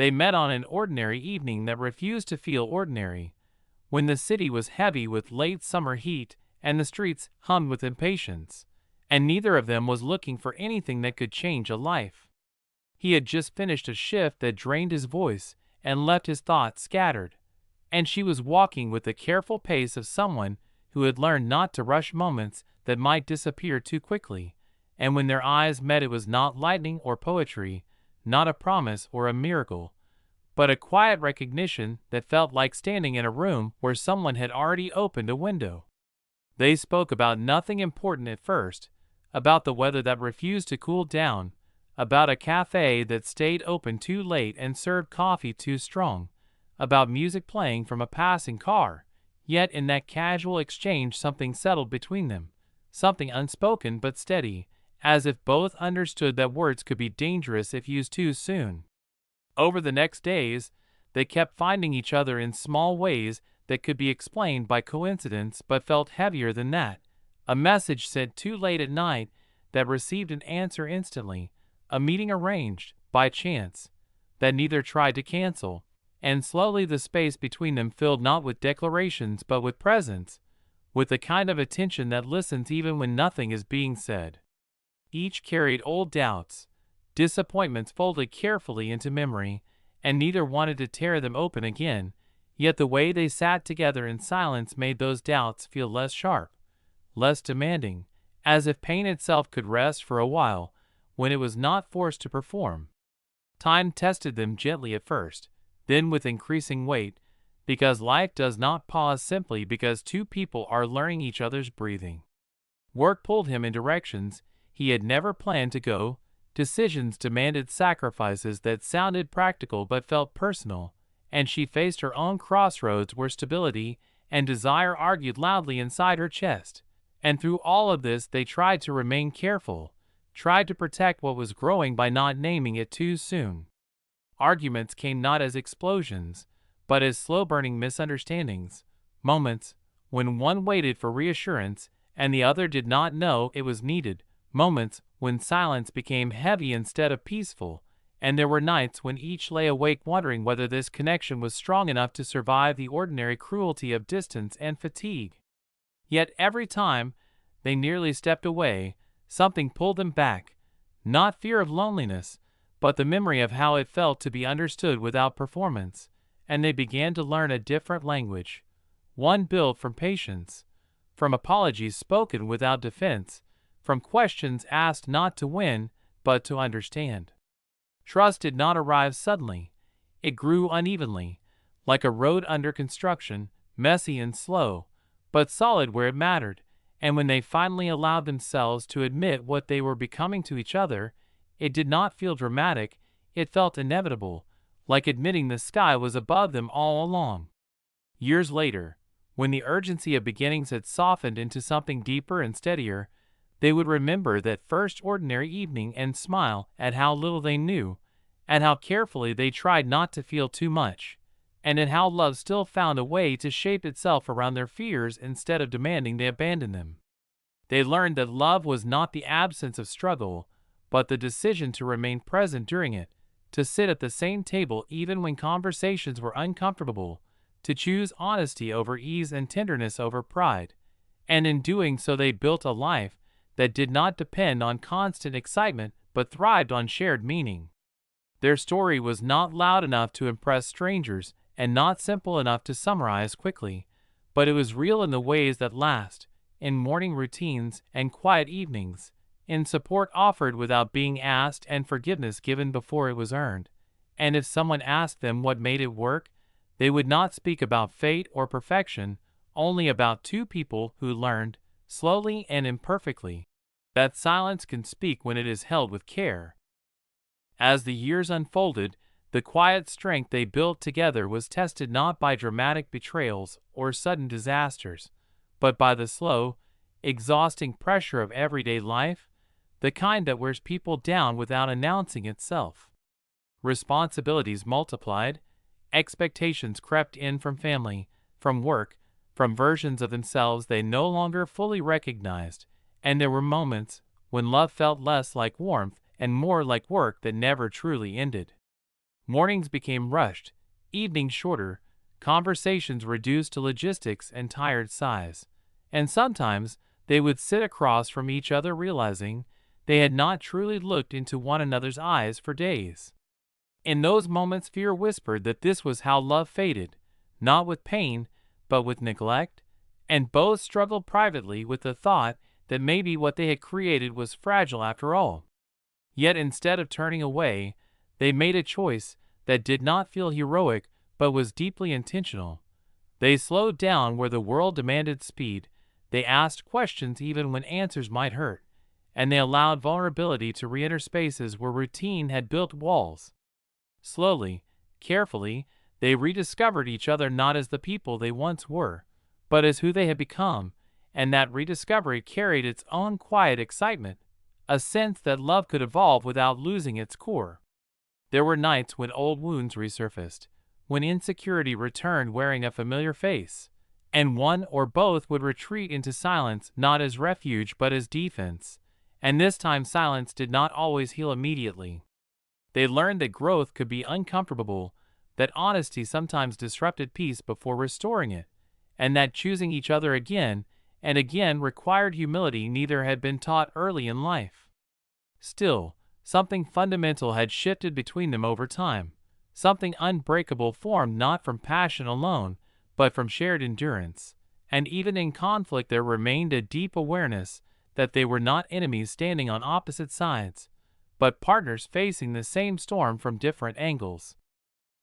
They met on an ordinary evening that refused to feel ordinary, when the city was heavy with late summer heat and the streets hummed with impatience, and neither of them was looking for anything that could change a life. He had just finished a shift that drained his voice and left his thoughts scattered, and she was walking with the careful pace of someone who had learned not to rush moments that might disappear too quickly, and when their eyes met it was not lightning or poetry, not a promise or a miracle, but a quiet recognition that felt like standing in a room where someone had already opened a window. They spoke about nothing important at first, about the weather that refused to cool down, about a cafe that stayed open too late and served coffee too strong, about music playing from a passing car, yet in that casual exchange something settled between them, something unspoken but steady, as if both understood that words could be dangerous if used too soon. Over the next days, they kept finding each other in small ways that could be explained by coincidence but felt heavier than that. A message sent too late at night that received an answer instantly, a meeting arranged, by chance, that neither tried to cancel, and slowly the space between them filled not with declarations but with presence, with the kind of attention that listens even when nothing is being said. Each carried old doubts, disappointments folded carefully into memory, and neither wanted to tear them open again, yet the way they sat together in silence made those doubts feel less sharp, less demanding, as if pain itself could rest for a while when it was not forced to perform. Time tested them gently at first, then with increasing weight, because life does not pause simply because two people are learning each other's breathing. Work pulled him in directions he had never planned to go. Decisions demanded sacrifices that sounded practical but felt personal, and she faced her own crossroads where stability and desire argued loudly inside her chest. And through all of this they tried to remain careful, tried to protect what was growing by not naming it too soon. Arguments came not as explosions, but as slow-burning misunderstandings, moments when one waited for reassurance and the other did not know it was needed, moments when silence became heavy instead of peaceful, and there were nights when each lay awake wondering whether this connection was strong enough to survive the ordinary cruelty of distance and fatigue. Yet every time they nearly stepped away, something pulled them back, not fear of loneliness, but the memory of how it felt to be understood without performance, and they began to learn a different language, one built from patience, from apologies spoken without defense, from questions asked not to win, but to understand. Trust did not arrive suddenly. It grew unevenly, like a road under construction, messy and slow, but solid where it mattered, and when they finally allowed themselves to admit what they were becoming to each other, it did not feel dramatic, it felt inevitable, like admitting the sky was above them all along. Years later, when the urgency of beginnings had softened into something deeper and steadier, they would remember that first ordinary evening and smile at how little they knew, at how carefully they tried not to feel too much, and at how love still found a way to shape itself around their fears instead of demanding they abandon them. They learned that love was not the absence of struggle, but the decision to remain present during it, to sit at the same table even when conversations were uncomfortable, to choose honesty over ease and tenderness over pride, and in doing so they built a life that did not depend on constant excitement but thrived on shared meaning. Their story was not loud enough to impress strangers and not simple enough to summarize quickly, but it was real in the ways that last, in morning routines and quiet evenings, in support offered without being asked and forgiveness given before it was earned. And if someone asked them what made it work, they would not speak about fate or perfection, only about two people who learned, slowly and imperfectly, that silence can speak when it is held with care. As the years unfolded, the quiet strength they built together was tested not by dramatic betrayals or sudden disasters, but by the slow, exhausting pressure of everyday life, the kind that wears people down without announcing itself. Responsibilities multiplied, expectations crept in from family, from work, from versions of themselves they no longer fully recognized, and there were moments when love felt less like warmth and more like work that never truly ended. Mornings became rushed, evenings shorter, conversations reduced to logistics and tired sighs. And sometimes they would sit across from each other realizing they had not truly looked into one another's eyes for days. In those moments fear whispered that this was how love faded, not with pain, but with neglect, and both struggled privately with the thought that maybe what they had created was fragile after all. Yet instead of turning away, they made a choice that did not feel heroic but was deeply intentional. They slowed down where the world demanded speed, they asked questions even when answers might hurt, and they allowed vulnerability to re-enter spaces where routine had built walls. Slowly, carefully, they rediscovered each other not as the people they once were, but as who they had become, and that rediscovery carried its own quiet excitement, a sense that love could evolve without losing its core. There were nights when old wounds resurfaced, when insecurity returned wearing a familiar face, and one or both would retreat into silence not as refuge but as defense, and this time silence did not always heal immediately. They learned that growth could be uncomfortable, that honesty sometimes disrupted peace before restoring it, and that choosing each other again and again required humility neither had been taught early in life. Still, something fundamental had shifted between them over time, something unbreakable formed not from passion alone, but from shared endurance, and even in conflict there remained a deep awareness that they were not enemies standing on opposite sides, but partners facing the same storm from different angles.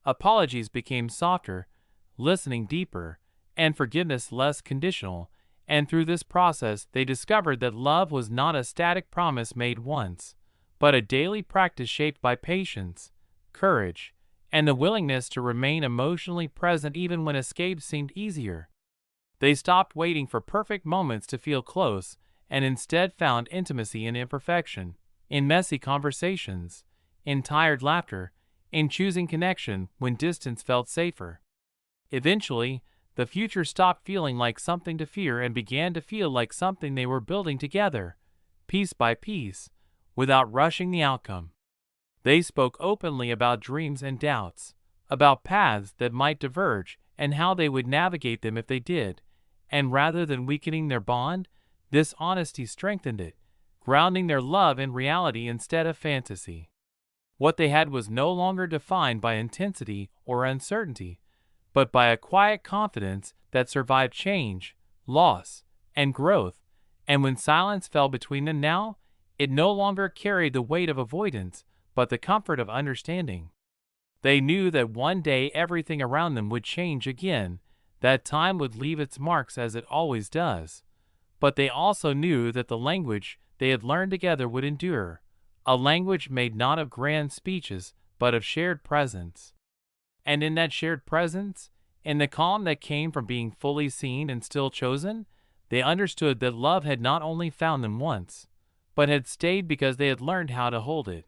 Apologies became softer, listening deeper, and forgiveness less conditional, and through this process they discovered that love was not a static promise made once, but a daily practice shaped by patience, courage, and the willingness to remain emotionally present even when escape seemed easier. They stopped waiting for perfect moments to feel close, and instead found intimacy in imperfection, in messy conversations, in tired laughter, in choosing connection when distance felt safer. Eventually, the future stopped feeling like something to fear and began to feel like something they were building together, piece by piece, without rushing the outcome. They spoke openly about dreams and doubts, about paths that might diverge and how they would navigate them if they did, and rather than weakening their bond, this honesty strengthened it, grounding their love in reality instead of fantasy. What they had was no longer defined by intensity or uncertainty, but by a quiet confidence that survived change, loss, and growth, and when silence fell between them now, it no longer carried the weight of avoidance, but the comfort of understanding. They knew that one day everything around them would change again, that time would leave its marks as it always does. But they also knew that the language they had learned together would endure, a language made not of grand speeches, but of shared presence. And in that shared presence, in the calm that came from being fully seen and still chosen, they understood that love had not only found them once, but had stayed because they had learned how to hold it.